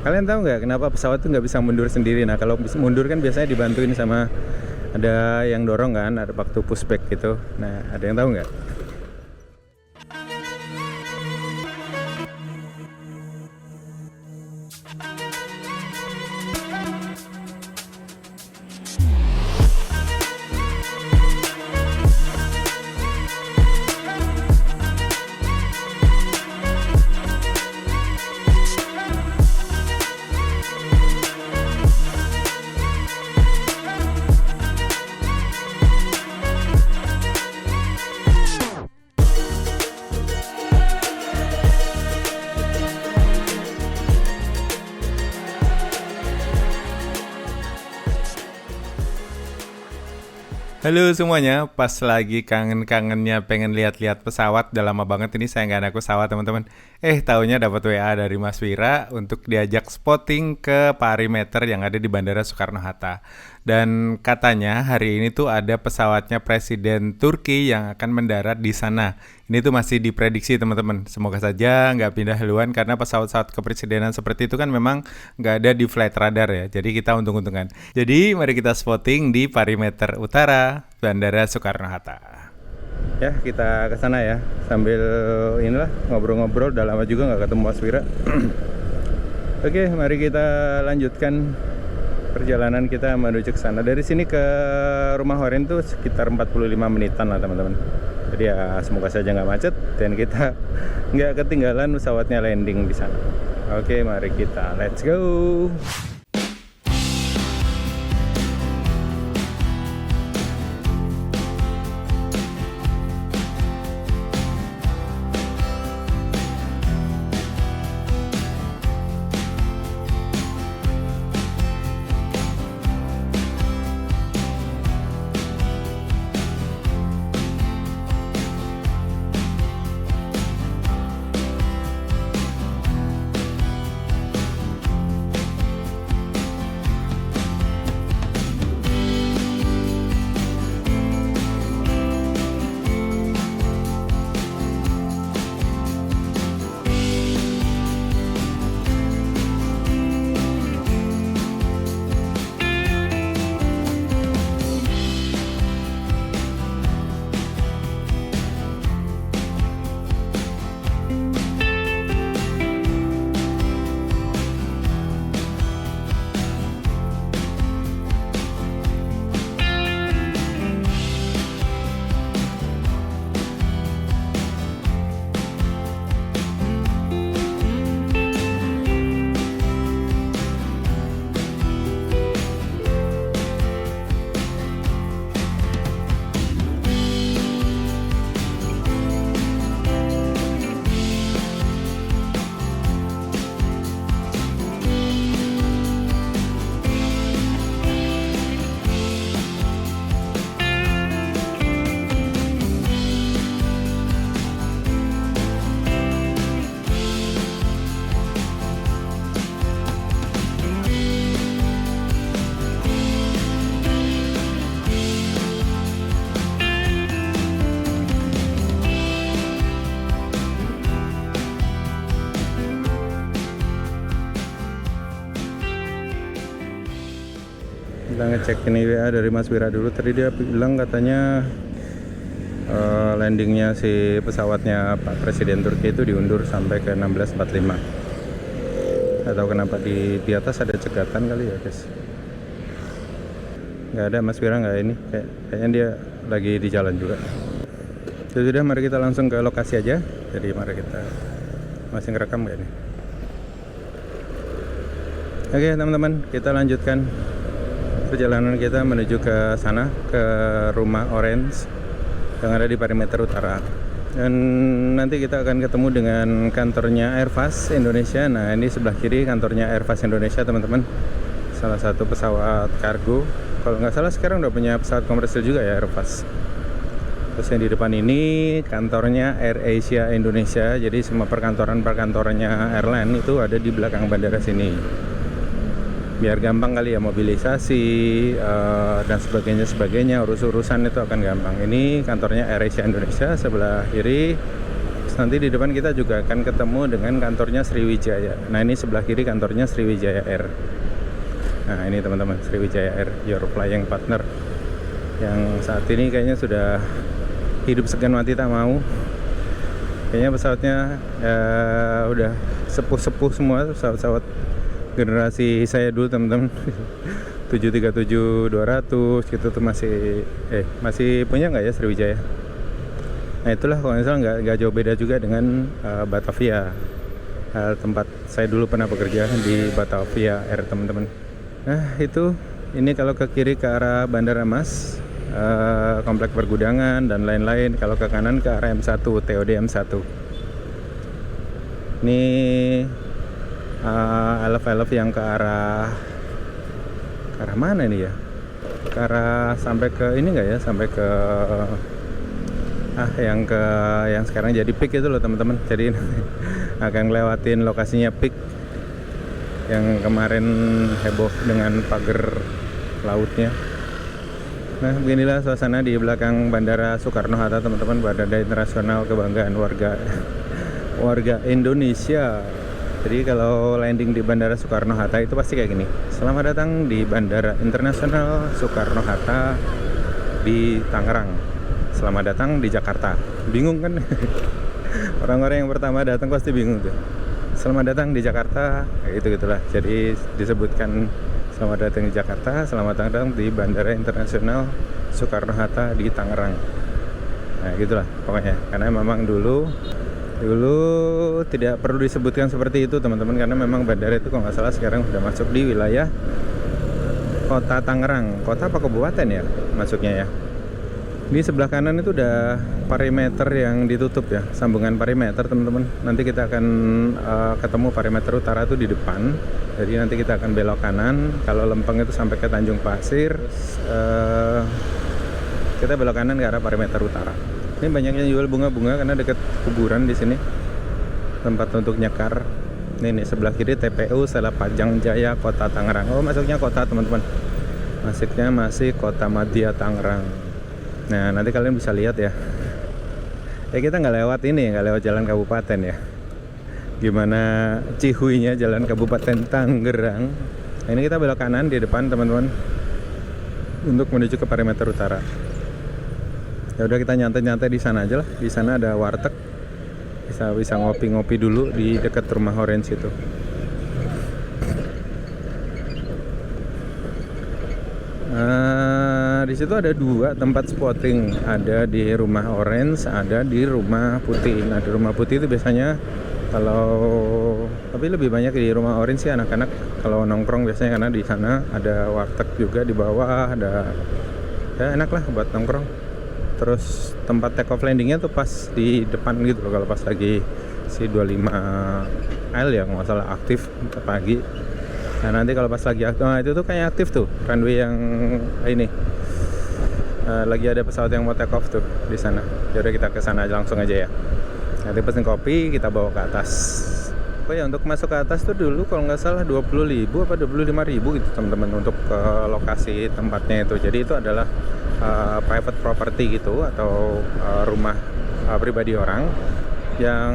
Kalian tahu nggak kenapa pesawat tuh nggak bisa mundur sendiri? Nah, kalau mundur kan biasanya dibantuin sama ada yang dorong kan, ada waktu pushback gitu. Nah, ada yang tahu nggak? Halo semuanya, pas lagi kangen-kangennya pengen lihat-lihat pesawat, udah lama banget ini saya nggak naik pesawat teman-teman. Taunya dapat WA dari Mas Wira untuk diajak spotting ke Parimeter yang ada di Bandara Soekarno-Hatta. Dan katanya hari ini tuh ada pesawatnya Presiden Turki yang akan mendarat di sana. Ini tuh masih diprediksi teman-teman. Semoga saja nggak pindah haluan karena pesawat-pesawat kepresidenan seperti itu kan memang nggak ada di flight radar ya. Jadi kita untung-untungan. Jadi mari kita spotting di Parimeter Utara, Bandara Soekarno-Hatta. Ya kita ke sana ya. Sambil inilah ngobrol-ngobrol. Udah lama juga nggak ketemu Mas Wira. Oke, mari kita lanjutkan perjalanan kita menuju ke sana. Dari sini ke rumah Horen tuh sekitar 45 menitan lah teman-teman. Jadi ya semoga saja nggak macet dan kita nggak ketinggalan pesawatnya landing di sana. Oke, mari kita let's go. Kita ngecek ini WA dari Mas Wira dulu. Tadi dia bilang katanya landingnya si pesawatnya Pak Presiden Turki itu diundur sampai ke 16.45. Atau kenapa di atas ada cegatan kali ya guys. Nggak ada, Mas Wira nggak ini, kayaknya dia lagi di jalan juga. Sudah, mari kita langsung ke lokasi aja. Jadi mari kita masih ngerekam nggak ini. Oke teman-teman, kita lanjutkan perjalanan kita menuju ke sana, ke rumah Orange yang ada di Parimeter Utara. Dan nanti kita akan ketemu dengan kantornya Airbus Indonesia. Nah, ini sebelah kiri kantornya Airbus Indonesia, teman-teman. Salah satu pesawat kargo. Kalau nggak salah sekarang udah punya pesawat komersil juga ya Airbus. Terus yang di depan ini kantornya AirAsia Indonesia. Jadi semua perkantorannya airline itu ada di belakang bandara sini. Biar gampang kali ya mobilisasi dan sebagainya, urus-urusan itu akan gampang. Ini kantornya AirAsia Indonesia, sebelah kiri nanti di depan kita juga akan ketemu dengan kantornya Sriwijaya. Nah ini sebelah kiri kantornya Sriwijaya Air. Nah ini teman-teman, Sriwijaya Air, your flying partner, yang saat ini kayaknya sudah hidup segan mati tak mau. Kayaknya pesawatnya udah sepuh-sepuh semua, pesawat-pesawat generasi saya dulu teman-teman. 737-200 gitu tuh masih punya nggak ya Sriwijaya? Nah itulah, kalau misalnya nggak jauh beda juga dengan Batavia, tempat saya dulu pernah bekerja di Batavia Air teman-teman. Nah itu, ini kalau ke kiri ke arah Bandara Mas, komplek pergudangan dan lain-lain. Kalau ke kanan ke arah M1, TOD M1. Ini elf-elf yang ke arah mana ini ya? Ke arah sampai ke ini nggak ya? Sampai ke yang sekarang jadi peak itu loh teman-teman. Jadi akan ngelewatin lokasinya peak yang kemarin heboh dengan pagar lautnya. Nah beginilah suasana di belakang Bandara Soekarno-Hatta teman-teman, Bandara Internasional Kebanggaan warga Indonesia. Jadi kalau landing di Bandara Soekarno-Hatta itu pasti kayak gini: selamat datang di Bandara Internasional Soekarno-Hatta di Tangerang, selamat datang di Jakarta. Bingung kan? Orang-orang yang pertama datang pasti bingung tuh. Selamat datang di Jakarta, gitulah. Jadi disebutkan selamat datang di Jakarta, selamat datang di Bandara Internasional Soekarno-Hatta di Tangerang. Nah gitulah pokoknya, karena memang dulu tidak perlu disebutkan seperti itu teman-teman, karena memang bandara itu kalau nggak salah sekarang sudah masuk di wilayah kota Tangerang. Kota apa kabupaten ya masuknya ya. Di sebelah kanan itu udah perimeter yang ditutup ya, sambungan perimeter teman-teman. Nanti kita akan ketemu perimeter utara itu di depan. Jadi nanti kita akan belok kanan. Kalau Lempeng itu sampai ke Tanjung Pasir, kita belok kanan ke arah perimeter utara. Ini banyak yang jual bunga-bunga karena dekat kuburan di sini, tempat untuk nyekar. Ini sebelah kiri TPU Sela Pajang Jaya Kota Tangerang. Oh masuknya kota teman-teman, masih Kota Madya Tangerang. Nah nanti kalian bisa lihat ya. Kita nggak lewat jalan kabupaten ya. Gimana cihuinya jalan kabupaten Tangerang. Nah, ini kita belok kanan di depan teman-teman untuk menuju ke perimeter utara. Ya udah kita nyantai-nyantai di sana aja lah. Di sana ada warteg, bisa ngopi-ngopi dulu di dekat rumah Orange itu. Di situ ada 2 tempat spotting, ada di rumah Orange, ada di rumah Putih. Nah di rumah Putih itu biasanya tapi lebih banyak di rumah Orange sih anak-anak kalau nongkrong biasanya, karena di sana ada warteg juga di bawah, ada ya enak lah buat nongkrong. Terus tempat take off landingnya tuh pas di depan gitu loh, kalau pas lagi si 25L ya nggak salah aktif pagi. Nah nanti kalau pas lagi aktif, nah itu tuh kayak aktif tuh runway yang ini lagi ada pesawat yang mau take off tuh di sana. Jadi kita ke sana langsung aja ya. Nanti pesen kopi kita bawa ke atas. Oh ya, untuk masuk ke atas tuh dulu kalau nggak salah 20.000 apa 25.000 gitu teman-teman, untuk ke lokasi tempatnya itu. Jadi itu adalah private property gitu, atau rumah pribadi orang yang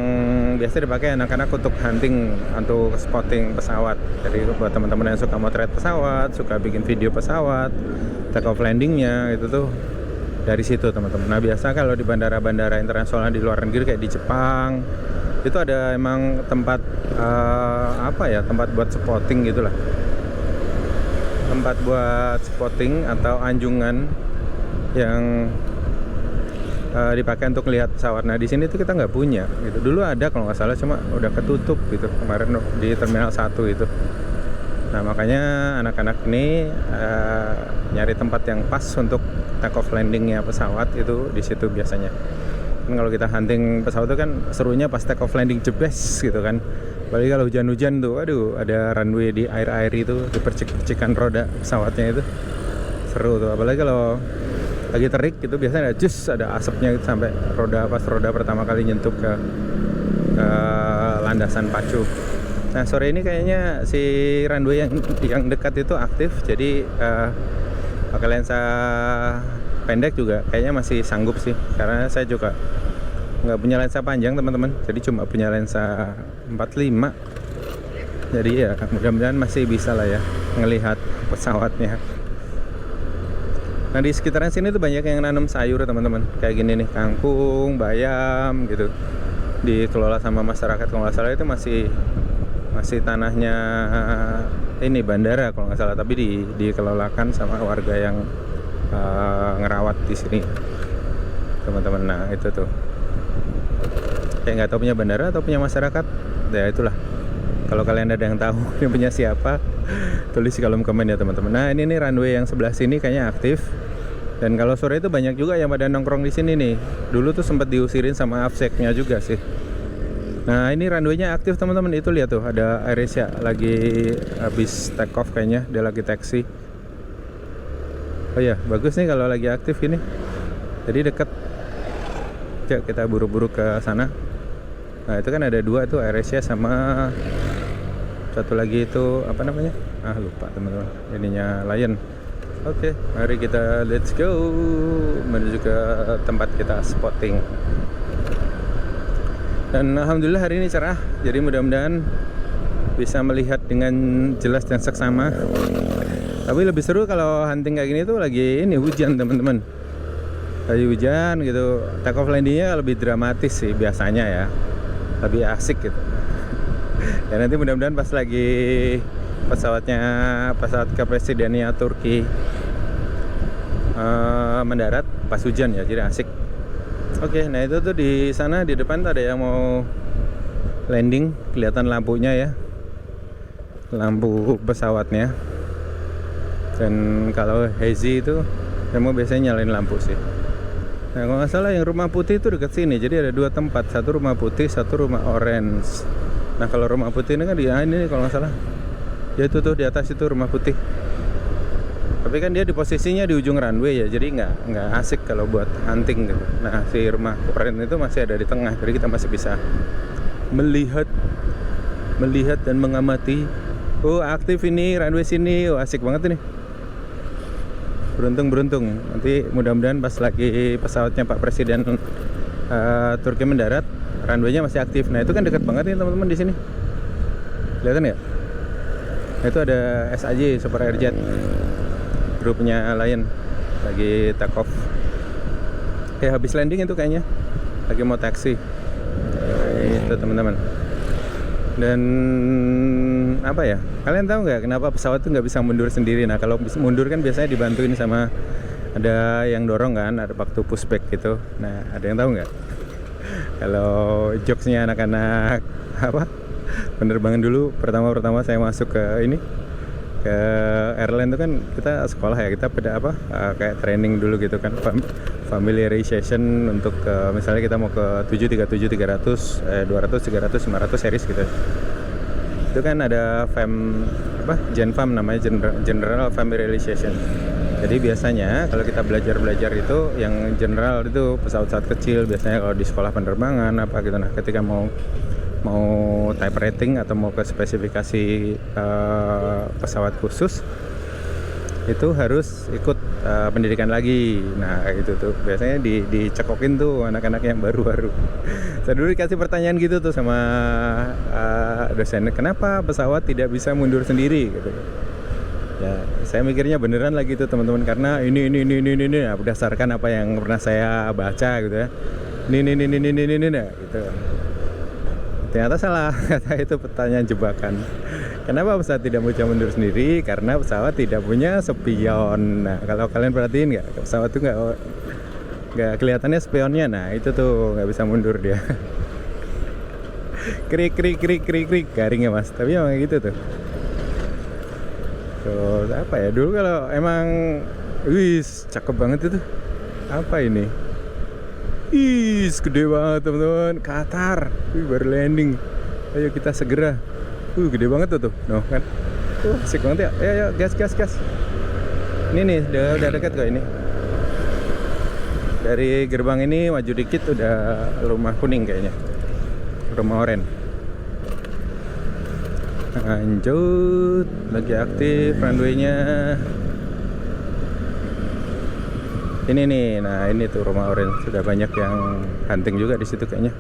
biasa dipakai anak-anak untuk hunting, untuk spotting pesawat. Jadi buat teman-teman yang suka motret pesawat, suka bikin video pesawat, take off landingnya itu tuh dari situ teman-teman. Nah biasa kalau di bandara-bandara internasional di luar negeri kayak di Jepang itu ada emang tempat tempat buat spotting gitulah, tempat buat spotting atau anjungan yang dipakai untuk lihat pesawat. Nah di sini tuh kita nggak punya gitu. Dulu ada kalau nggak salah, cuma udah ketutup gitu kemarin di Terminal 1 itu. Nah makanya anak-anak ini nyari tempat yang pas untuk take off landingnya pesawat itu di situ biasanya. Kan kalau kita hunting pesawat itu kan serunya pas take off landing jebes gitu kan. Apalagi kalau hujan-hujan tuh, aduh ada runway di air-air itu, dipercik-percikan roda pesawatnya itu seru tuh. Apalagi kalau lagi terik gitu biasanya ada asapnya gitu sampai pas roda pertama kali nyentuh ke landasan pacu. Nah sore ini kayaknya si runway yang dekat itu aktif, jadi pakai lensa pendek juga kayaknya masih sanggup sih, karena saya juga nggak punya lensa panjang teman-teman, jadi cuma punya lensa 45. Jadi ya mudah-mudahan masih bisa lah ya ngelihat pesawatnya. Nah di sekitaran sini tuh banyak yang nanam sayur teman-teman, kayak gini nih, kangkung, bayam gitu, dikelola sama masyarakat. Kalau nggak salah itu masih tanahnya ini bandara kalau nggak salah, tapi dikelolakan sama warga yang ngerawat di sini teman-teman. Nah itu tuh kayak nggak tahu punya bandara atau punya masyarakat, ya itulah. Kalau kalian ada yang tahu ini punya siapa, tulis di kolom komen ya teman-teman. Nah ini nih runway yang sebelah sini kayaknya aktif. Dan kalau sore itu banyak juga yang pada nongkrong di sini nih. Dulu tuh sempat diusirin sama AFSEC-nya juga sih. Nah ini runway-nya aktif teman-teman. Itu lihat tuh, ada AirAsia lagi habis take off kayaknya, dia lagi taxi. Oh ya bagus nih kalau lagi aktif ini. Jadi deket. Yuk kita buru-buru ke sana. Nah itu kan ada dua tuh, AirAsia sama satu lagi itu apa namanya? Lupa teman-teman. Ininya Lion. Oke, mari kita let's go menuju ke tempat kita spotting. Dan alhamdulillah hari ini cerah. Jadi mudah-mudahan bisa melihat dengan jelas dan seksama. Tapi lebih seru kalau hunting kayak gini tuh lagi ini hujan teman-teman. Lagi hujan gitu. Take off landingnya lebih dramatis sih biasanya ya. Lebih asik gitu. Ya nanti mudah-mudahan pas lagi pesawat kepresidennya Turki mendarat pas hujan ya, jadi asik. Oke, nah itu tuh di sana di depan ada yang mau landing, kelihatan lampunya ya, lampu pesawatnya. Dan kalau hazy itu mau biasanya nyalain lampu sih. Nah kalau nggak salah yang rumah putih itu dekat sini, jadi ada dua tempat, satu rumah putih, satu rumah orange. Nah kalau rumah putih ini kan di ini kalau nggak salah, ya itu tuh di atas itu rumah putih. Tapi kan dia di posisinya di ujung runway ya, jadi nggak asik kalau buat hunting gitu. Nah si rumah orange itu masih ada di tengah, jadi kita masih bisa melihat dan mengamati. Oh aktif ini runway sini, oh asik banget ini. Beruntung. Nanti mudah-mudahan pas lagi pesawatnya Pak Presiden Turki mendarat, runway-nya masih aktif. Nah itu kan dekat banget nih teman-teman di sini. Kelihatan ya? Nah, itu ada SAJ Super Airjet, grupnya Lion lagi take off. Habis landing itu kayaknya, lagi mau taksi. Itu teman-teman. Dan apa ya? Kalian tahu nggak kenapa pesawat itu nggak bisa mundur sendiri? Nah kalau mundur kan biasanya dibantuin sama ada yang dorong kan, ada waktu pushback gitu. Nah ada yang tahu nggak? Kalau jokesnya anak-anak apa? Penerbangan dulu pertama saya masuk ke airline itu kan kita sekolah ya, kita pada kayak training dulu gitu kan, familiarization untuk misalnya kita mau ke 737 300 200 300 500 series gitu. Itu kan ada GenFam namanya, General Familiarization. Jadi biasanya kalau kita belajar itu yang general itu pesawat-pesawat kecil biasanya kalau di sekolah penerbangan apa gitu. Nah ketika mau type rating atau mau ke spesifikasi pesawat khusus itu harus ikut pendidikan lagi. Nah gitu tuh biasanya dicekokin tuh anak-anak yang baru-baru. Saya dulu dikasih pertanyaan gitu tuh sama dosen, kenapa pesawat tidak bisa mundur sendiri gitu. Ya saya mikirnya beneran lagi tuh teman-teman, karena ini nah, berdasarkan apa yang pernah saya baca gitu ya. Ini gitu. Ternyata salah, kata itu pertanyaan jebakan. Kenapa pesawat tidak bisa mundur sendiri? Karena pesawat tidak punya spion. Nah, kalau kalian perhatiin nggak, pesawat itu nggak kelihatannya spionnya. Nah, itu tuh nggak bisa mundur dia. Krik, garingnya mas. Tapi emang gitu tuh. Terus apa ya? Dulu kalau emang, cakep banget itu. Apa ini? Gede banget teman-teman, Qatar. Baru landing. Ayo kita segera. Gede banget tuh. No kan. Asik banget ya. Ayo gas. Ini nih udah dekat kok ini. Dari gerbang ini maju dikit udah rumah kuning kayaknya. Rumah oranye. Lanjut, lagi aktif runway-nya. Ini nih, nah ini tuh rumah orange. Sudah banyak yang hunting juga di situ kayaknya.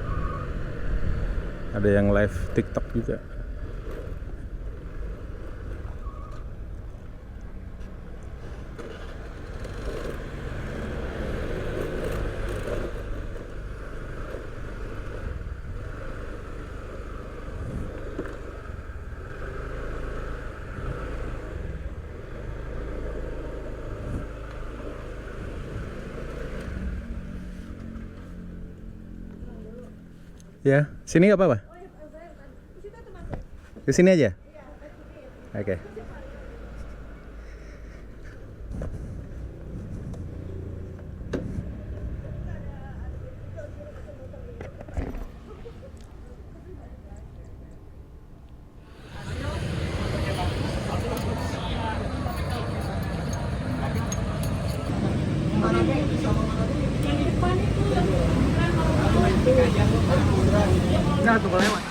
Ada yang live TikTok juga. Ya, sini nggak apa-apa? Ke sini aja? Oke. Nah, tuh lewat.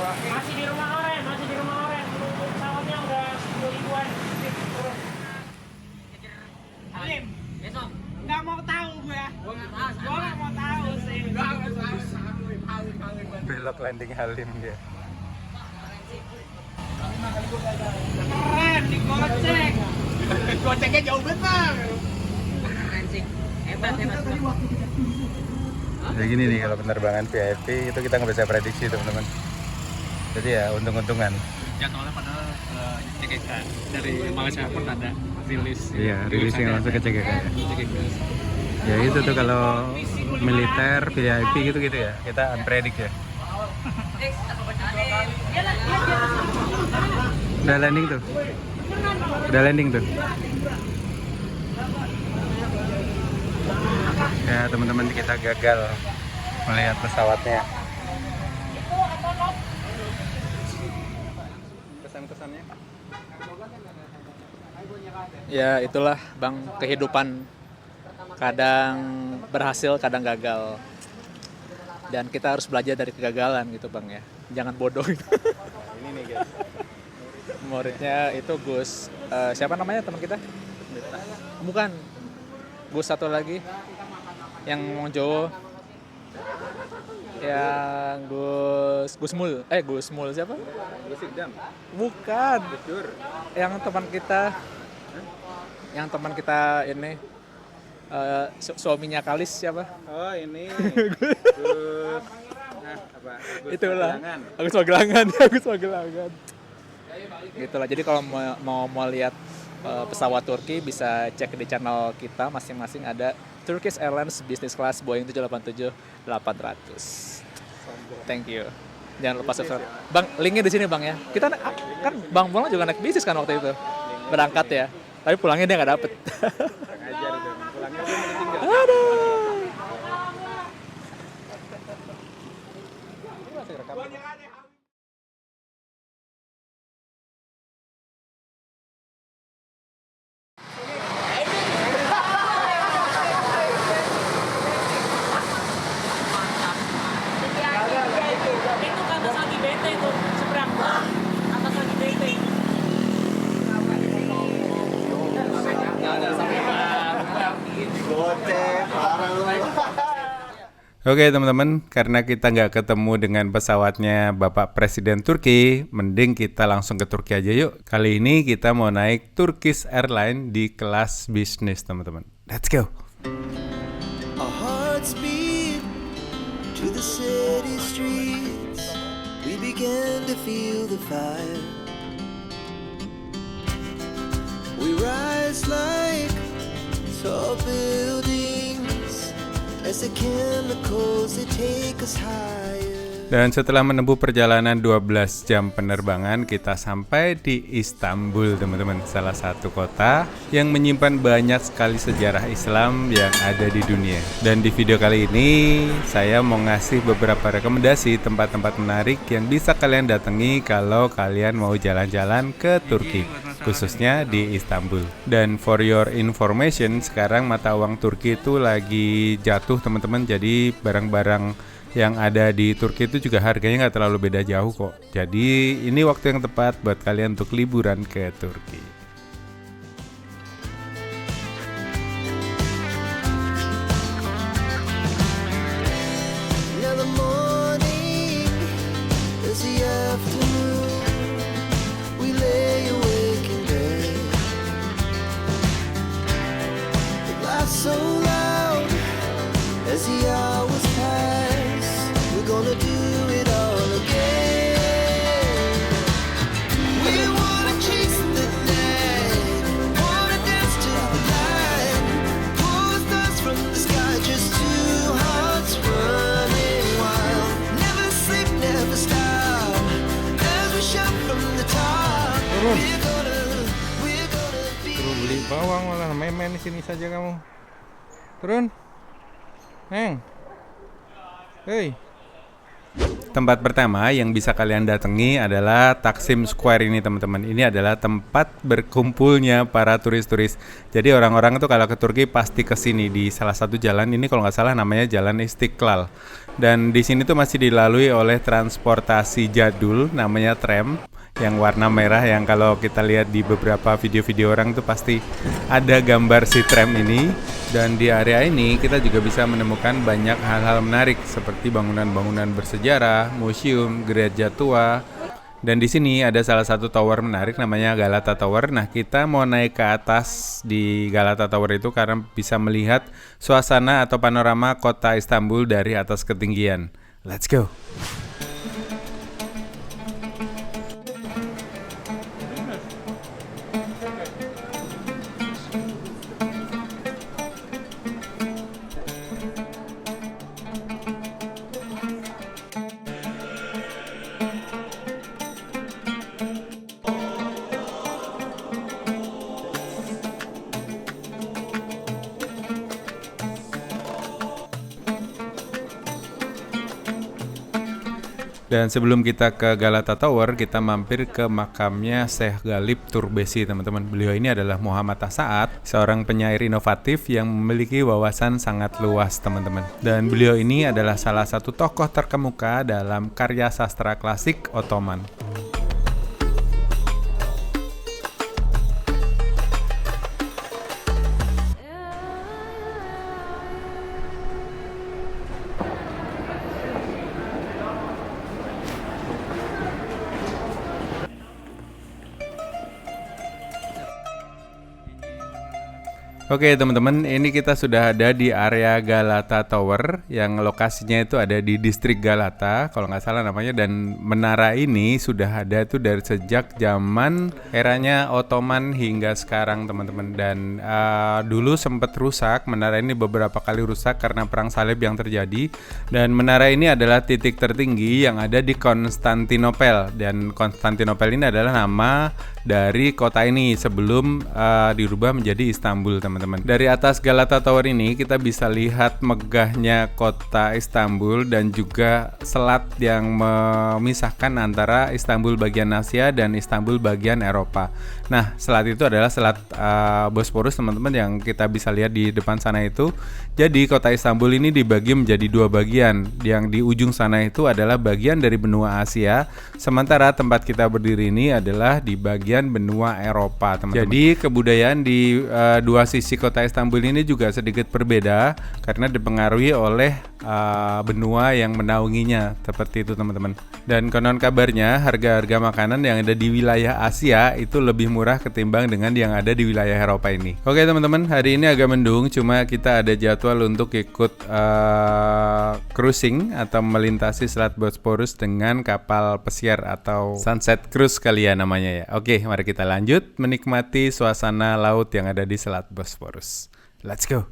Masih di rumah oren. Pesawatnya udah 10 ribuan. Halim, besok. Nggak mau tahu gue. Gue nggak mau tahu sih. Belok landing Halim dia. Keren, digocek. Goceknya jauh banget, Bang. Keren sih. Hebat. Jadi gini nih kalau penerbangan VIP itu kita nggak bisa prediksi teman-teman. Jadi ya untung-untungan. Jadwalnya padahal CGK dari Malaysia pun ada rilis. Iya, rilisnya langsung ke CGK. CGK. Ya itu tuh kalau militer VIP gitu-gitu ya. Kita unpredict ya. Udah landing tuh. Ya teman-teman, kita gagal melihat pesawatnya. Kesan-kesannya? Ya itulah Bang, kehidupan kadang berhasil kadang gagal. Dan kita harus belajar dari kegagalan gitu Bang ya. Jangan bodoh gitu. Ini nih guys. Muridnya itu Gus, siapa namanya teman kita? Bukan. Gus satu lagi yang ngomong Jawa. Yang Gus Mul siapa? Gus Ikdam. Bukan. Gus Dur. Yang teman kita. Yang teman kita ini suaminya Kalis siapa? Oh ini. Gus. Nah, apa? Gus Itulah. Magelangan. Agus Magelangan, Agus Magelangan. Gitulah. Jadi kalau mau lihat pesawat Turki bisa cek di channel kita masing-masing ada Turkish Airlines Business Class Boeing 787-800. Thank you. Jangan lupa subscribe. Bang, linknya di sini Bang ya. Kita kan Bang Bolang juga naik bisnis kan waktu itu. Berangkat ya. Tapi pulangnya dia nggak dapet. Ngajar itu. Pulangnya dia mau ditinggal. Aduh. Itu ke atas lagi bete itu seberang. Atas lagi bete. Oke teman-teman, karena kita nggak ketemu dengan pesawatnya Bapak Presiden Turki, mending kita langsung ke Turki aja yuk. Kali ini kita mau naik Turkish Airlines di kelas bisnis teman-teman. Let's go! Our hearts beat to the city streets. We began to feel the fire. We rise like tall buildings as the chemicals they take us higher. Dan setelah menempuh perjalanan 12 jam penerbangan, kita sampai di Istanbul teman-teman. Salah satu kota yang menyimpan banyak sekali sejarah Islam yang ada di dunia. Dan di video kali ini, saya mau ngasih beberapa rekomendasi tempat-tempat menarik yang bisa kalian datangi kalau kalian mau jalan-jalan ke Turki, khususnya di Istanbul. Dan for your information, sekarang mata uang Turki itu lagi jatuh teman-teman. Jadi barang-barang yang ada di Turki itu juga harganya nggak terlalu beda jauh kok. Jadi ini waktu yang tepat buat kalian untuk liburan ke Turki. Now the morning is the afternoon. We lay awake in bed. The laugh so loud as the hours pass. We're gonna do it all again. We wanna chase the night, wanna dance to the light. Pull stars from the sky, just two hearts running wild. Never sleep, never stop, as we shout from the top. We're gonna be. Turun beli bawang malah main-main di sini saja kamu. Turun. Neng. Hei. Tempat pertama yang bisa kalian datangi adalah Taksim Square ini teman-teman. Ini adalah tempat berkumpulnya para turis-turis. Jadi orang-orang itu kalau ke Turki pasti ke sini di salah satu jalan ini kalau nggak salah namanya Jalan Istiqlal. Dan di sini tuh masih dilalui oleh transportasi jadul namanya tram yang warna merah yang kalau kita lihat di beberapa video-video orang tuh pasti ada gambar si tram ini. Dan di area ini kita juga bisa menemukan banyak hal-hal menarik seperti bangunan-bangunan bersejarah, museum, gereja tua. Dan di sini ada salah satu tower menarik namanya Galata Tower. Nah, kita mau naik ke atas di Galata Tower itu karena bisa melihat suasana atau panorama kota Istanbul dari atas ketinggian. Let's go. Dan sebelum kita ke Galata Tower, kita mampir ke makamnya Syekh Ghalib Turbesi, teman-teman. Beliau ini adalah Muhammad As-Sa'ad, seorang penyair inovatif yang memiliki wawasan sangat luas, teman-teman. Dan beliau ini adalah salah satu tokoh terkemuka dalam karya sastra klasik Ottoman. Oke teman-teman, ini kita sudah ada di area Galata Tower yang lokasinya itu ada di distrik Galata kalau nggak salah namanya, dan menara ini sudah ada tuh dari sejak zaman eranya Ottoman hingga sekarang teman-teman. Dan dulu sempat rusak, menara ini beberapa kali rusak karena perang salib yang terjadi, dan menara ini adalah titik tertinggi yang ada di Konstantinopel, dan Konstantinopel ini adalah nama dari kota ini sebelum dirubah menjadi Istanbul teman-teman. Dari atas Galata Tower ini kita bisa lihat megahnya kota Istanbul dan juga selat yang memisahkan antara Istanbul bagian Asia dan Istanbul bagian Eropa. Nah, selat itu adalah selat Bosporus teman-teman yang kita bisa lihat di depan sana itu. Jadi kota Istanbul ini dibagi menjadi dua bagian. Yang di ujung sana itu adalah bagian dari benua Asia, sementara tempat kita berdiri ini adalah di bagian benua Eropa teman-teman. Jadi kebudayaan di dua sisi kota Istanbul ini juga sedikit berbeda karena dipengaruhi oleh benua yang menaunginya, seperti itu teman-teman. Dan konon kabarnya harga-harga makanan yang ada di wilayah Asia itu lebih murah ketimbang dengan yang ada di wilayah Eropa ini. Oke teman-teman, hari ini agak mendung, cuma kita ada jadwal untuk ikut cruising atau melintasi Selat Bosporus dengan kapal pesiar atau sunset cruise kali ya namanya ya. Oke, mari kita lanjut menikmati suasana laut yang ada di Selat Bosporus. Let's go.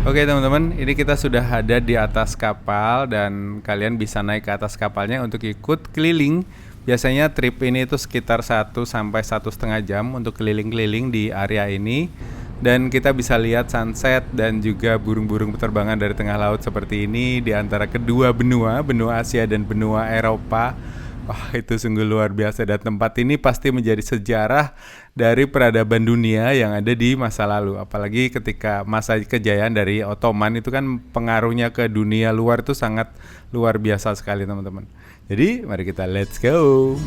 Oke teman-teman, ini kita sudah ada di atas kapal dan kalian bisa naik ke atas kapalnya untuk ikut keliling. Biasanya trip ini itu sekitar 1 sampai 1,5 jam untuk keliling-keliling di area ini. Dan kita bisa lihat sunset dan juga burung-burung berterbangan dari tengah laut seperti ini di antara kedua benua Asia dan benua Eropa. Wah, itu sungguh luar biasa, dan tempat ini pasti menjadi sejarah dari peradaban dunia yang ada di masa lalu. Apalagi ketika masa kejayaan dari Ottoman itu kan pengaruhnya ke dunia luar itu sangat luar biasa sekali teman-teman. Jadi mari kita let's go.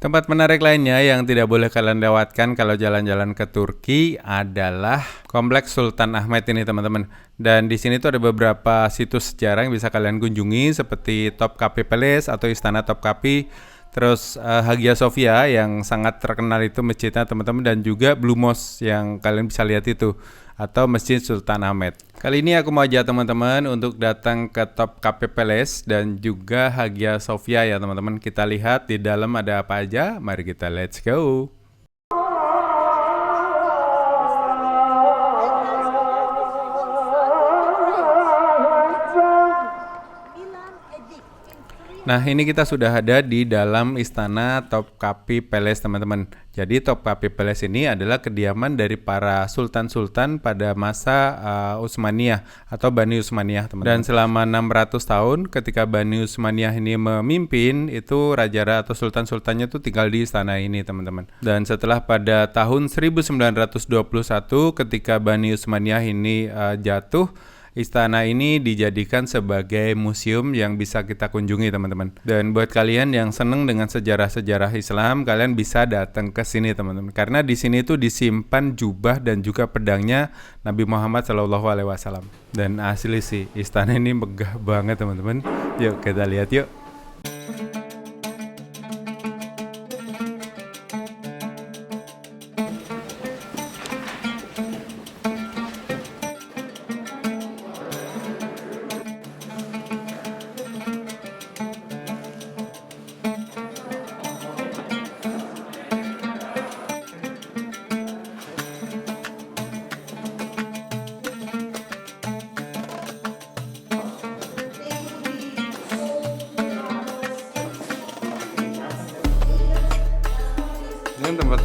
Tempat menarik lainnya yang tidak boleh kalian lewatkan kalau jalan-jalan ke Turki adalah Kompleks Sultan Ahmet ini teman-teman. Dan di sini tuh ada beberapa situs sejarah yang bisa kalian kunjungi seperti Topkapi Palace atau Istana Topkapi. Terus Hagia Sophia yang sangat terkenal itu masjidnya teman-teman, dan juga Blue Mosque yang kalian bisa lihat itu, atau Masjid Sultan Ahmet. Kali ini aku mau ajak teman-teman untuk datang ke Topkapi Palace dan juga Hagia Sophia ya teman-teman. Kita lihat di dalam ada apa aja. Mari kita let's go. Nah, ini kita sudah ada di dalam Istana Topkapi Palace teman-teman. Jadi Topkapi Palace ini adalah kediaman dari para sultan-sultan pada masa Utsmaniyah atau Bani Utsmaniyah teman-teman. Dan selama 600 tahun ketika Bani Utsmaniyah ini memimpin, itu raja atau sultan-sultannya tuh tinggal di istana ini teman-teman. Dan setelah pada tahun 1921 ketika Bani Utsmaniyah ini jatuh, istana ini dijadikan sebagai museum yang bisa kita kunjungi teman-teman. Dan buat kalian yang seneng dengan sejarah-sejarah Islam, kalian bisa datang ke sini teman-teman. Karena di sini tuh disimpan jubah dan juga pedangnya Nabi Muhammad SAW. Dan asli sih, istana ini megah banget teman-teman. Yuk kita lihat yuk. Ini tempat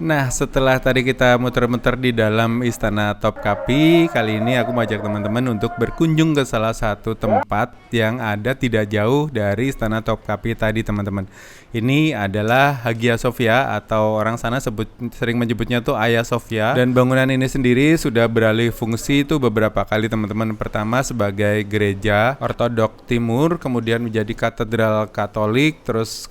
Nah, setelah tadi kita muter-muter di dalam Istana Topkapi, kali ini aku mau ajak teman-teman untuk berkunjung ke salah satu tempat yang ada tidak jauh dari Istana Topkapi tadi, teman-teman. Ini adalah Hagia Sophia atau orang sana sering menyebutnya tuh Hagia Sophia. Dan bangunan ini sendiri sudah beralih fungsi itu beberapa kali, teman-teman. Pertama sebagai gereja Ortodok Timur, kemudian menjadi katedral Katolik, terus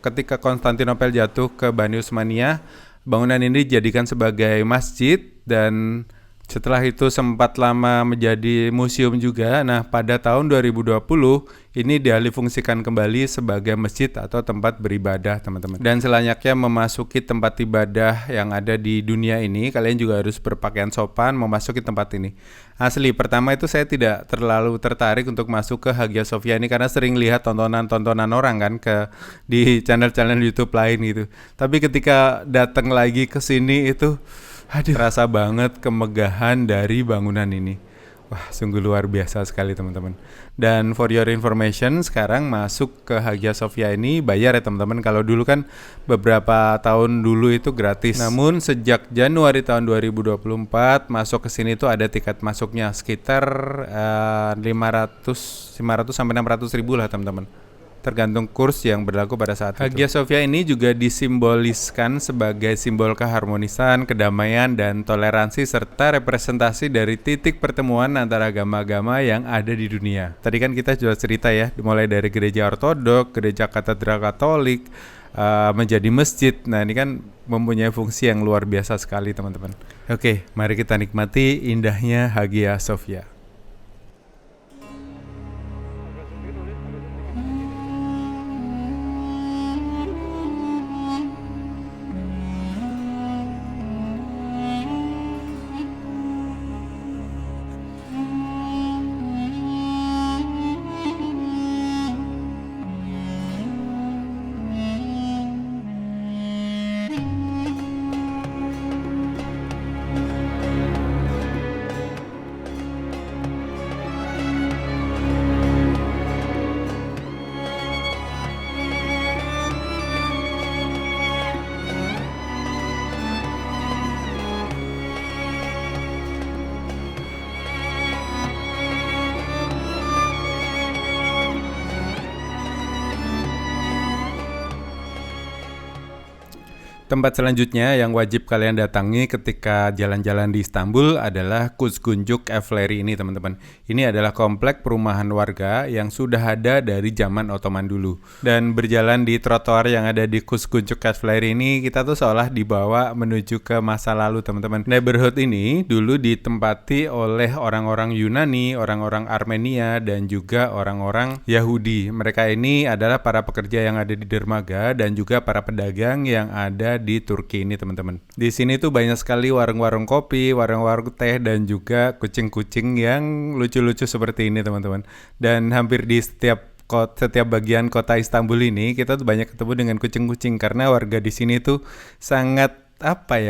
ketika Konstantinopel jatuh ke Bani Utsmaniyah, bangunan ini dijadikan sebagai masjid, dan setelah itu sempat lama menjadi museum juga. Nah, pada tahun 2020 ini dialihfungsikan kembali sebagai masjid atau tempat beribadah, teman-teman. Dan selanjutnya memasuki tempat ibadah yang ada di dunia ini, kalian juga harus berpakaian sopan memasuki tempat ini. Asli, pertama itu saya tidak terlalu tertarik untuk masuk ke Hagia Sophia ini karena sering lihat tontonan-tontonan orang kan di channel-channel YouTube lain gitu. Tapi ketika datang lagi ke sini itu Aduh, terasa banget kemegahan dari bangunan ini. Wah, sungguh luar biasa sekali teman-teman. Dan for your information, sekarang masuk ke Hagia Sophia ini bayar ya teman-teman. Kalau dulu kan beberapa tahun dulu itu gratis. Namun sejak Januari tahun 2024 masuk ke sini tuh ada tiket masuknya sekitar 500 sampai 600 ribu lah teman-teman. Tergantung kurs yang berlaku pada saat itu. Hagia Sophia ini juga disimboliskan sebagai simbol keharmonisan, kedamaian, dan toleransi serta representasi dari titik pertemuan antara agama-agama yang ada di dunia. Tadi kan kita sudah cerita ya, mulai dari gereja ortodok, gereja katedral katolik, menjadi masjid. Nah ini kan mempunyai fungsi yang luar biasa sekali teman-teman. Oke, mari kita nikmati indahnya Hagia Sophia. Tempat selanjutnya yang wajib kalian datangi ketika jalan-jalan di Istanbul adalah Kuzguncuk Evleri ini teman-teman. Ini adalah komplek perumahan warga yang sudah ada dari zaman Ottoman dulu. Dan berjalan di trotoar yang ada di Kuzguncuk Evleri ini, kita tuh seolah dibawa menuju ke masa lalu teman-teman. Neighborhood ini dulu ditempati oleh orang-orang Yunani, orang-orang Armenia, dan juga orang-orang Yahudi. Mereka ini adalah para pekerja yang ada di dermaga dan juga para pedagang yang ada di Turki ini teman-teman. Di sini tuh banyak sekali warung-warung kopi, warung-warung teh, dan juga kucing-kucing yang lucu-lucu seperti ini teman-teman. Dan hampir di setiap bagian kota Istanbul ini kita tuh banyak ketemu dengan kucing-kucing karena warga di sini tuh sangat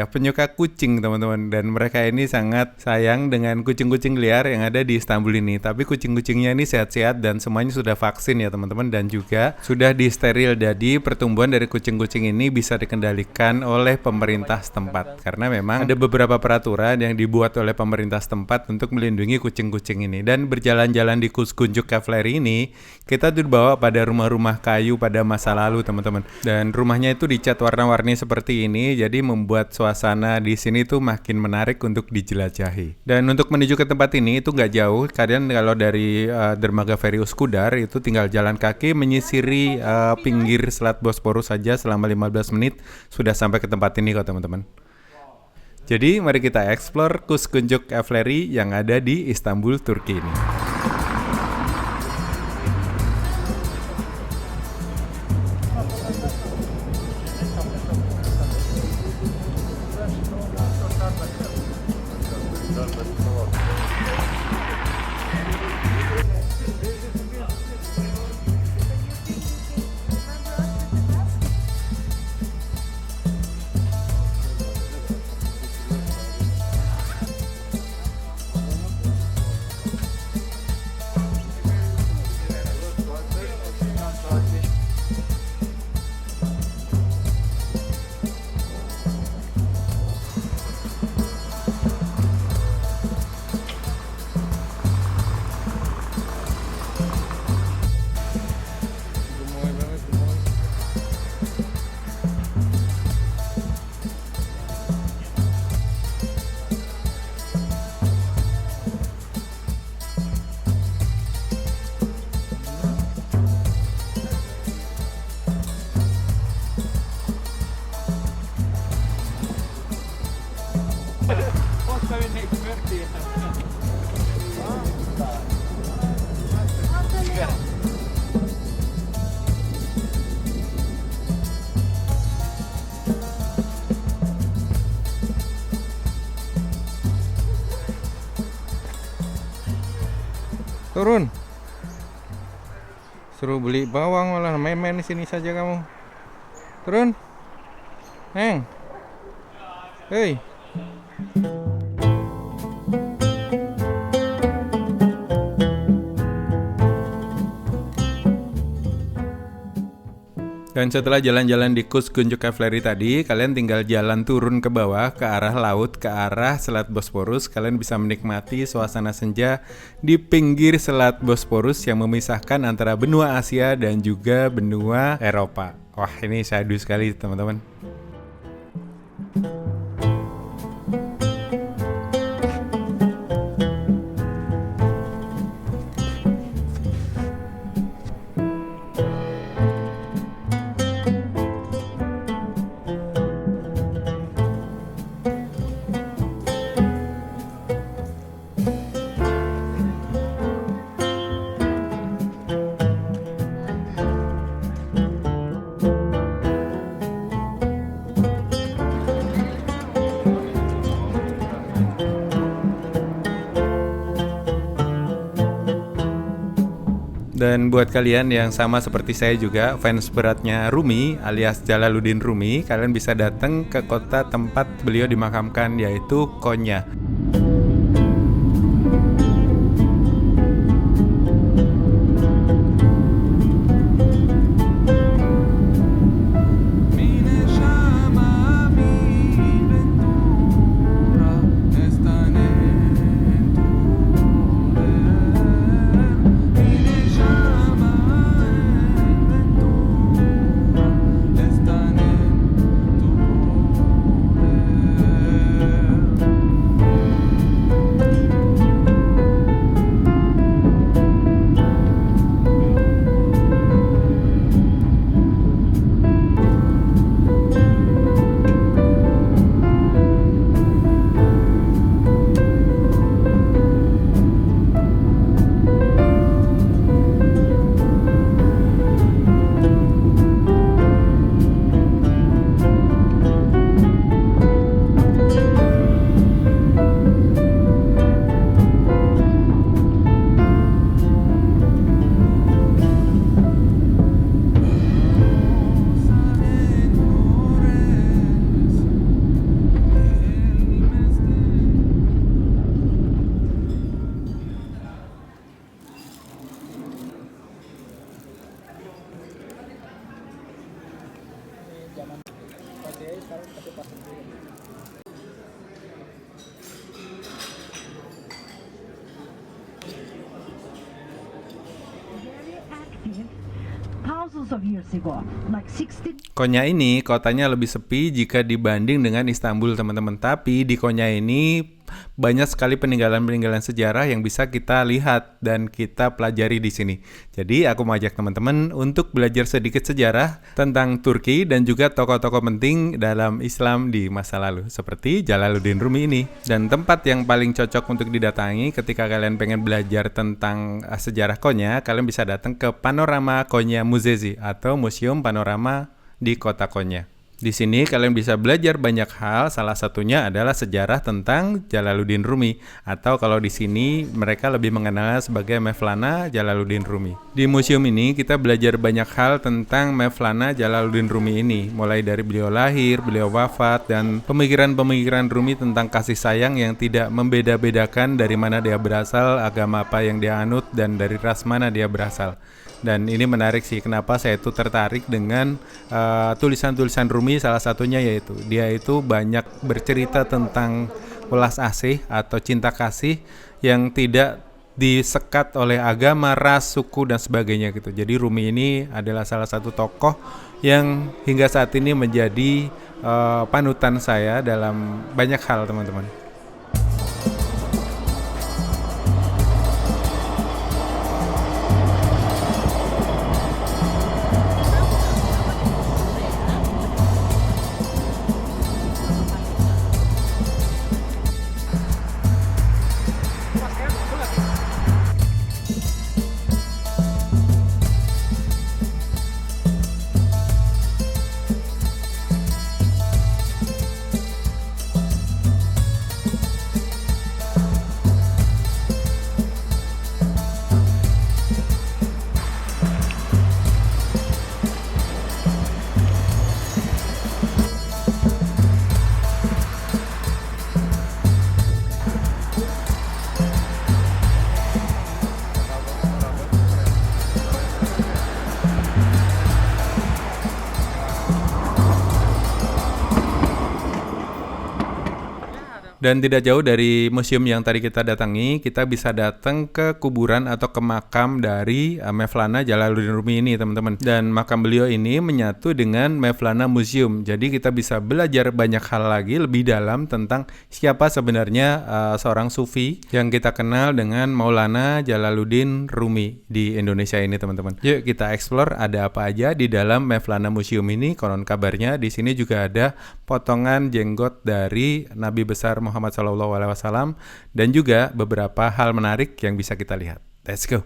penyuka kucing teman-teman, dan mereka ini sangat sayang dengan kucing-kucing liar yang ada di Istanbul ini. Tapi kucing-kucingnya ini sehat-sehat dan semuanya sudah vaksin ya teman-teman, dan juga sudah disteril. Jadi pertumbuhan dari kucing-kucing ini bisa dikendalikan oleh pemerintah setempat karena memang ada beberapa peraturan yang dibuat oleh pemerintah setempat untuk melindungi kucing-kucing ini. Dan berjalan-jalan di Kuzguncuk Evleri ini kita dibawa pada rumah-rumah kayu pada masa lalu teman-teman, dan rumahnya itu dicat warna-warni seperti ini, jadi membuat suasana di sini tuh makin menarik untuk dijelajahi. Dan untuk menuju ke tempat ini itu nggak jauh. Kalian kalau dari dermaga feri Üsküdar itu tinggal jalan kaki menyisiri pinggir Selat Bosporus saja selama 15 menit sudah sampai ke tempat ini kok teman-teman. Jadi mari kita explore Kuzguncuk Evleri yang ada di Istanbul, Turki ini. Turun. Suruh beli bawang malah main-main di sini saja kamu. Turun. Neng. Hei. Dan setelah jalan-jalan di Kuzguncuk Cavalry tadi, kalian tinggal jalan turun ke bawah ke arah laut, ke arah Selat Bosporus. Kalian bisa menikmati suasana senja di pinggir Selat Bosporus yang memisahkan antara benua Asia dan juga benua Eropa. Wah, ini syahdu sekali teman-teman. Dan buat kalian yang sama seperti saya juga fans beratnya Rumi alias Jalaluddin Rumi, kalian bisa datang ke kota tempat beliau dimakamkan, yaitu Konya. Thousands of years ago, like 60. Konya ini kotanya lebih sepi jika dibanding dengan Istanbul teman-teman. Tapi di Konya ini banyak sekali peninggalan-peninggalan sejarah yang bisa kita lihat dan kita pelajari di sini. Jadi aku mau ajak teman-teman untuk belajar sedikit sejarah tentang Turki dan juga tokoh-tokoh penting dalam Islam di masa lalu seperti Jalaluddin Rumi ini. Dan tempat yang paling cocok untuk didatangi ketika kalian pengen belajar tentang sejarah Konya, kalian bisa datang ke Panorama Konya Müzesi atau Museum Panorama di kota Konya. Di sini kalian bisa belajar banyak hal, salah satunya adalah sejarah tentang Jalaluddin Rumi, atau kalau di sini mereka lebih mengenalnya sebagai Mevlana Jalaluddin Rumi. Di museum ini kita belajar banyak hal tentang Mevlana Jalaluddin Rumi ini, mulai dari beliau lahir, beliau wafat, dan pemikiran-pemikiran Rumi tentang kasih sayang yang tidak membeda-bedakan dari mana dia berasal, agama apa yang dia anut, dan dari ras mana dia berasal. Dan ini menarik sih, kenapa saya itu tertarik dengan tulisan-tulisan Rumi, salah satunya yaitu dia itu banyak bercerita tentang welas asih atau cinta kasih yang tidak disekat oleh agama, ras, suku, dan sebagainya gitu. Jadi Rumi ini adalah salah satu tokoh yang hingga saat ini menjadi panutan saya dalam banyak hal teman-teman. Dan tidak jauh dari museum yang tadi kita datangi, kita bisa datang ke kuburan atau ke makam dari Mevlana Jalaluddin Rumi ini teman-teman. Dan makam beliau ini menyatu dengan Mevlana Museum. Jadi kita bisa belajar banyak hal lagi lebih dalam tentang siapa sebenarnya seorang sufi yang kita kenal dengan Maulana Jalaluddin Rumi di Indonesia ini teman-teman. Yuk kita explore ada apa aja di dalam Mevlana Museum ini. Konon kabarnya di sini juga ada potongan jenggot dari Nabi besar Muhammad SAW dan juga beberapa hal menarik yang bisa kita lihat. Let's go.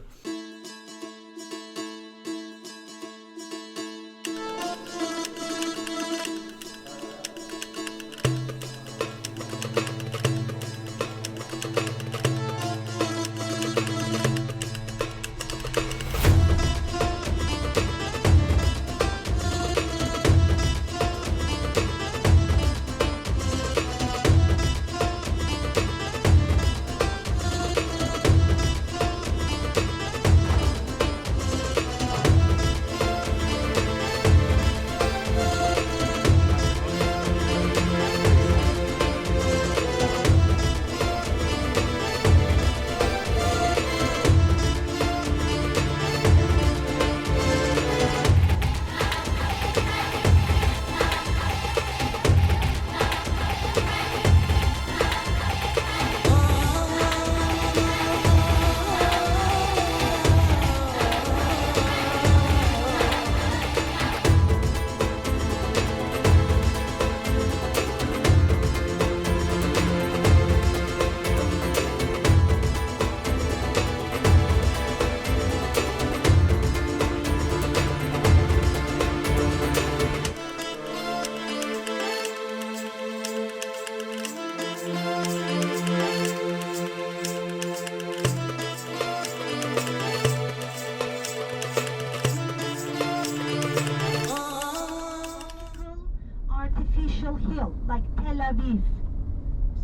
Artificial hill like Tel Aviv.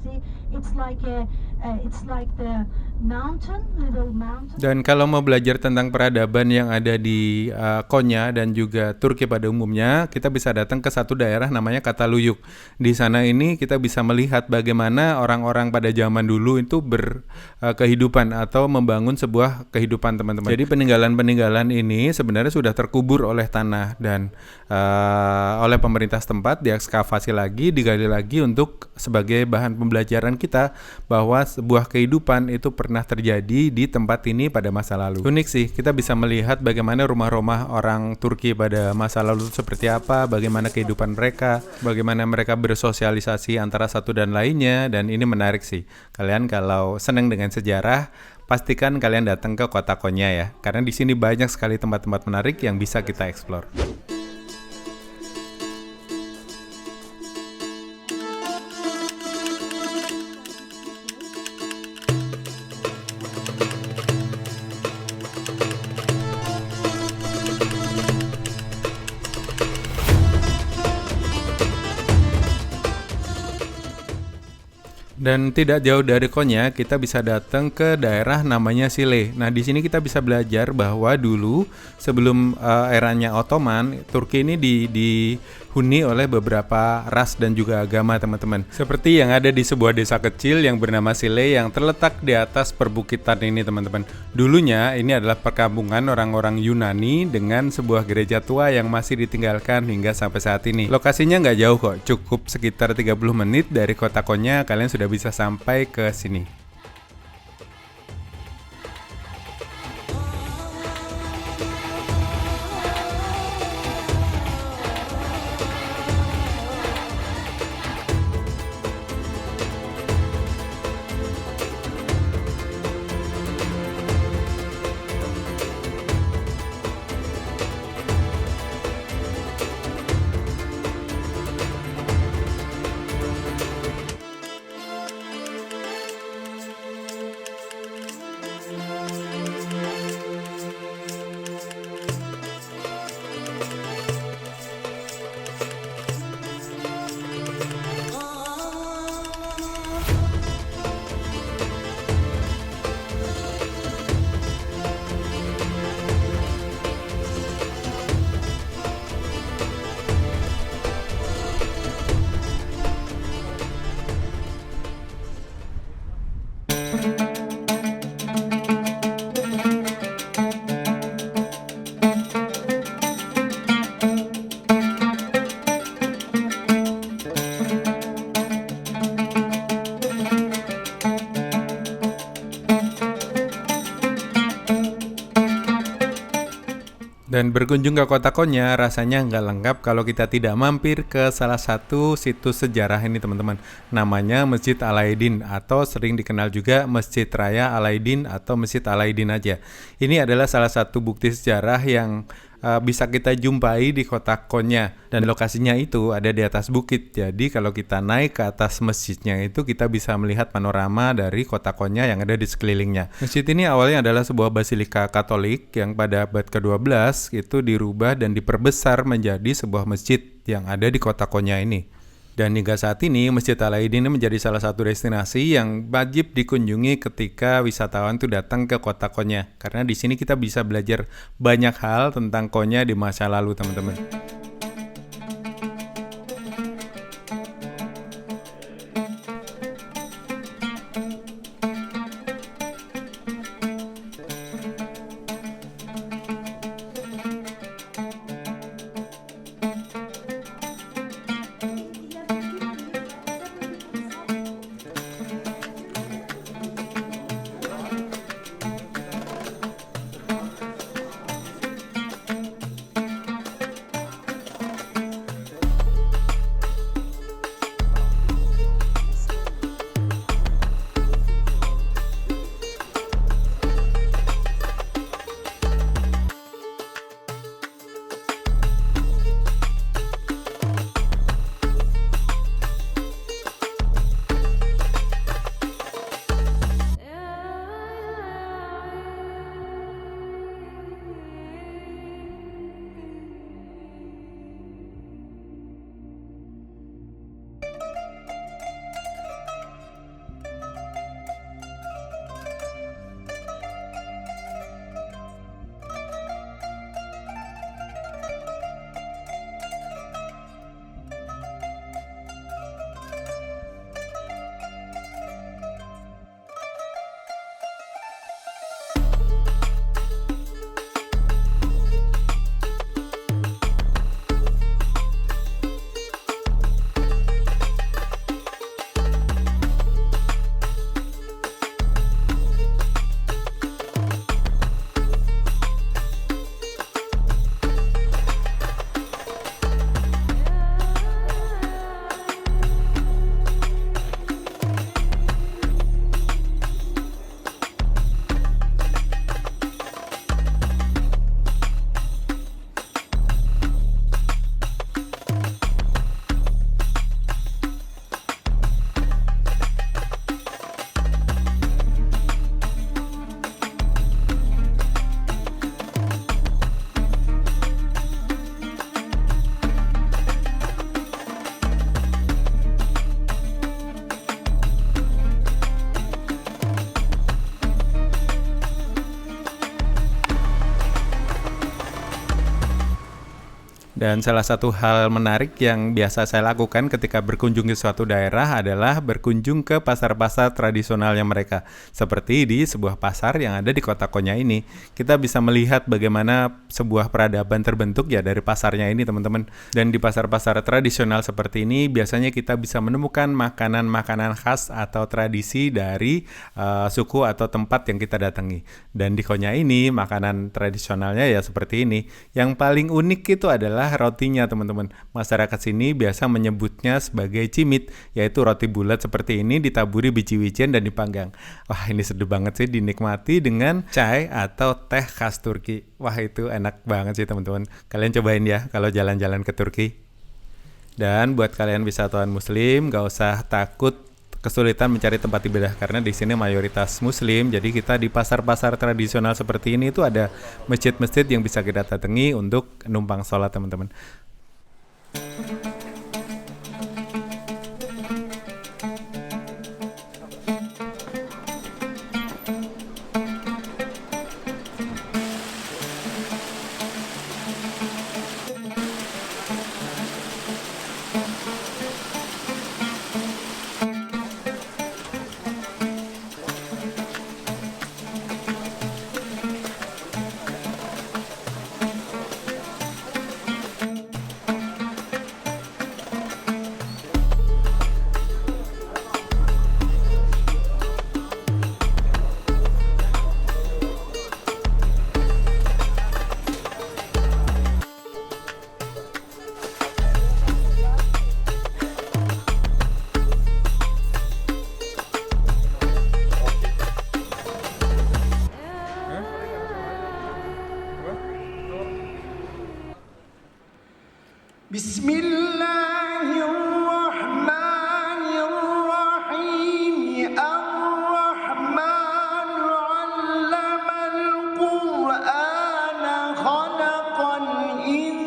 See, it's like the little mountain. Dan kalau mau belajar tentang peradaban yang ada di Konya dan juga Turki pada umumnya, kita bisa datang ke satu daerah namanya Kataluyuk. Di sana ini kita bisa melihat bagaimana orang-orang pada zaman dulu itu berkehidupan atau membangun sebuah kehidupan teman-teman. Jadi peninggalan-peninggalan ini sebenarnya sudah terkubur oleh tanah dan oleh pemerintah setempat diekskavasi lagi, digali lagi untuk sebagai bahan pembelajaran kita bahwa sebuah kehidupan itu pernah terjadi di tempat ini pada masa lalu. Unik sih, kita bisa melihat bagaimana rumah-rumah orang Turki pada masa lalu seperti apa, bagaimana kehidupan mereka, bagaimana mereka bersosialisasi antara satu dan lainnya, dan ini menarik sih. Kalian kalau senang dengan sejarah, pastikan kalian datang ke kota Konya ya, karena di sini banyak sekali tempat-tempat menarik yang bisa kita explore. Dan tidak jauh dari Konya, kita bisa datang ke daerah namanya Sile. Nah, di sini kita bisa belajar bahwa dulu sebelum eranya Ottoman, Turki ini dihuni oleh beberapa ras dan juga agama, teman-teman. Seperti yang ada di sebuah desa kecil yang bernama Sile yang terletak di atas perbukitan ini, teman-teman. Dulunya ini adalah perkampungan orang-orang Yunani dengan sebuah gereja tua yang masih ditinggalkan hingga sampai saat ini. Lokasinya nggak jauh kok, cukup sekitar 30 menit dari kota Konya, kalian sudah bisa sampai ke sini. Dan berkunjung ke kota Konya rasanya nggak lengkap kalau kita tidak mampir ke salah satu situs sejarah ini teman-teman. Namanya Masjid Alaidin atau sering dikenal juga Masjid Raya Alaidin atau Masjid Alaidin aja. Ini adalah salah satu bukti sejarah yang bisa kita jumpai di kota Konya. Dan lokasinya itu ada di atas bukit. Jadi kalau kita naik ke atas masjidnya itu kita bisa melihat panorama dari kota Konya yang ada di sekelilingnya. Masjid ini awalnya adalah sebuah basilika Katolik yang pada abad ke-12 itu dirubah dan diperbesar menjadi sebuah masjid yang ada di kota Konya ini. Dan hingga saat ini Masjid Alaidin menjadi salah satu destinasi yang wajib dikunjungi ketika wisatawan tuh datang ke kota Konya. Karena di sini kita bisa belajar banyak hal tentang Konya di masa lalu, teman-teman. Dan salah satu hal menarik yang biasa saya lakukan ketika berkunjung ke suatu daerah adalah berkunjung ke pasar-pasar tradisionalnya mereka. Seperti di sebuah pasar yang ada di kota Konya ini. Kita bisa melihat bagaimana sebuah peradaban terbentuk ya dari pasarnya ini, teman-teman. Dan di pasar-pasar tradisional seperti ini biasanya kita bisa menemukan makanan-makanan khas atau tradisi dari suku atau tempat yang kita datangi. Dan di Konya ini makanan tradisionalnya ya seperti ini. Yang paling unik itu adalah rotinya, teman-teman. Masyarakat sini biasa menyebutnya sebagai cimit, yaitu roti bulat seperti ini ditaburi biji wijen dan dipanggang. Wah, ini seduh banget sih, dinikmati dengan chai atau teh khas Turki. Wah, itu enak banget sih, teman-teman. Kalian cobain ya kalau jalan-jalan ke Turki. Dan buat kalian wisatawan muslim, gak usah takut kesulitan mencari tempat ibadah karena di sini mayoritas muslim. Jadi kita di pasar-pasar tradisional seperti ini itu ada masjid-masjid yang bisa kita datangi untuk numpang sholat, teman-teman. الله الرحمن الرحيم الرحمن علم القرآن خلق الإنسان.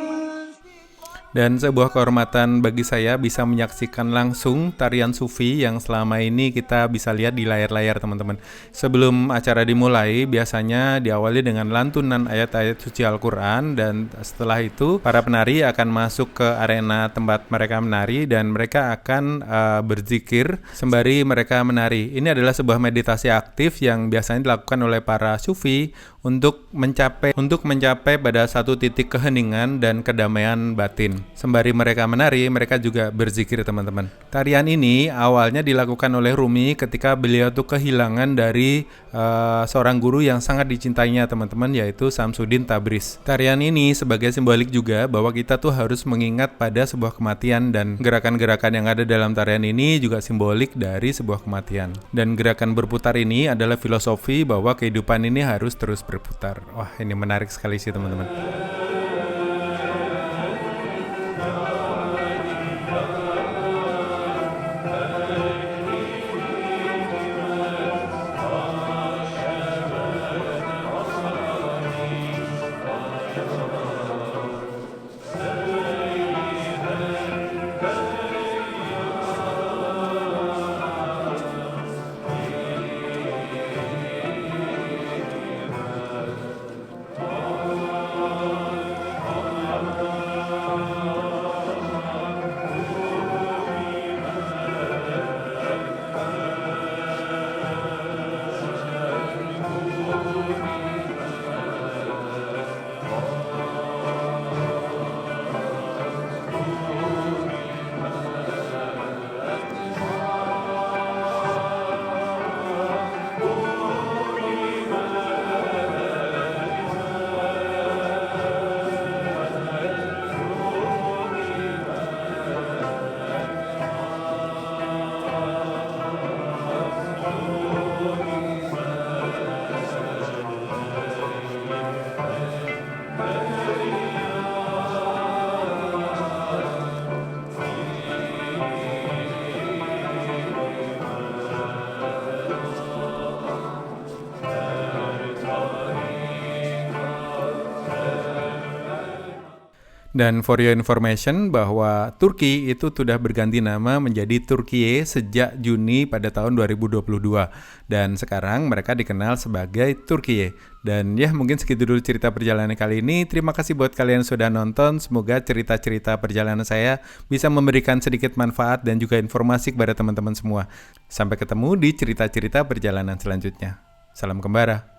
Dan sebuah kehormatan bagi saya bisa menyaksikan langsung tarian sufi yang selama ini kita bisa lihat di layar-layar teman-teman. Sebelum acara dimulai, biasanya diawali dengan lantunan ayat-ayat suci Al-Quran, dan setelah itu para penari akan masuk ke arena tempat mereka menari dan mereka akan berzikir sembari mereka menari. Ini adalah sebuah meditasi aktif yang biasanya dilakukan oleh para sufi untuk mencapai pada satu titik keheningan dan kedamaian batin. Sembari mereka menari, mereka juga berzikir teman-teman. Tarian ini awalnya dilakukan oleh Rumi ketika beliau tuh kehilangan dari seorang guru yang sangat dicintainya teman-teman, yaitu Samsudin Tabriz. Tarian ini sebagai simbolik juga bahwa kita tuh harus mengingat pada sebuah kematian, dan gerakan-gerakan yang ada dalam tarian ini juga simbolik dari sebuah kematian. Dan gerakan berputar ini adalah filosofi bahwa kehidupan ini harus terus berputar. Wah, ini menarik sekali sih teman-teman. Dan for your information bahwa Turki itu sudah berganti nama menjadi Turkiye sejak Juni pada tahun 2022. Dan sekarang mereka dikenal sebagai Turkiye. Dan ya, mungkin segitu dulu cerita perjalanan kali ini. Terima kasih buat kalian yang sudah nonton. Semoga cerita-cerita perjalanan saya bisa memberikan sedikit manfaat dan juga informasi kepada teman-teman semua. Sampai ketemu di cerita-cerita perjalanan selanjutnya. Salam kembara.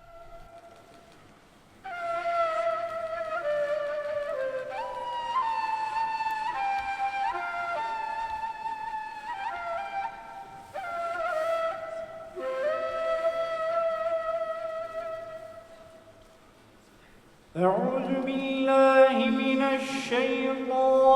أعوذ بالله من الشيطان